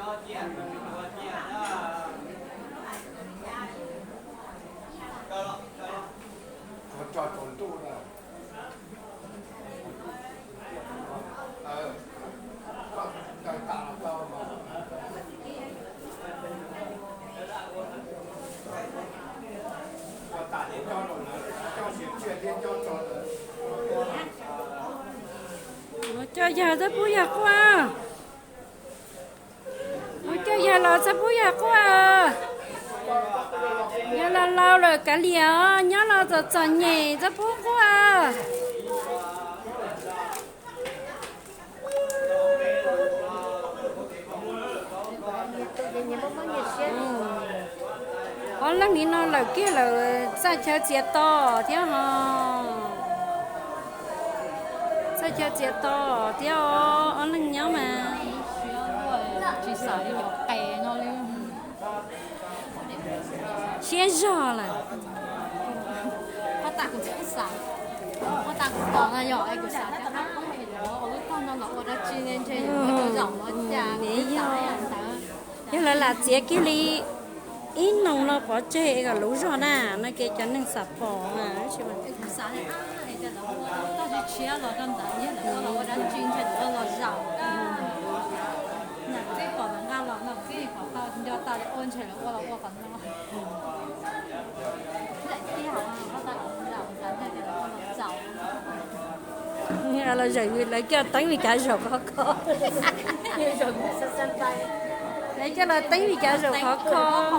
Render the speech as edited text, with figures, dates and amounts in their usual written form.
Nó cho trốn tu rồi. Cho tạo cho mà. Cho tạo đến cho rồi cho chuyển chuyển đến cho trốn rồi. Cho giờ rất vui quá. Cho giờ là rất vui quá. Giờ là lâu rồi cả liều nhớ là giờ chọn nhẹ rất vui quá. Con lần này nó là kia là sao chơi chết to thế hả? Sao chơi chết to thế hả? Con lần nhớ mà. chỉ sợ đi nhậu tè nó luôn先热了， có ta cũng sẽ sợ có ta cũng còn là nhỏ ấy cũng sợ cho nó không phải nhỏ cái con nó nó đã chuyên lên trên cái rộng nó già原来là姐给你，一弄了把这个卤肉呢，那个叫能啥包嘛，是吧？ cũng sợ này này cho nó tao chỉ chia rồi trong tận nhất là nó đã chuyên trên nó là rộng nè cái còn là ngang lắm nè cái còn tao cho tao để ôn chuyện là qua còn nó lại cái hỏng nó tao cũng rộng sáng nay là nó rộng Nghe là rồi lấy cái tính vì cả rồi khó, lấy cái là tính vì cả rồi khó.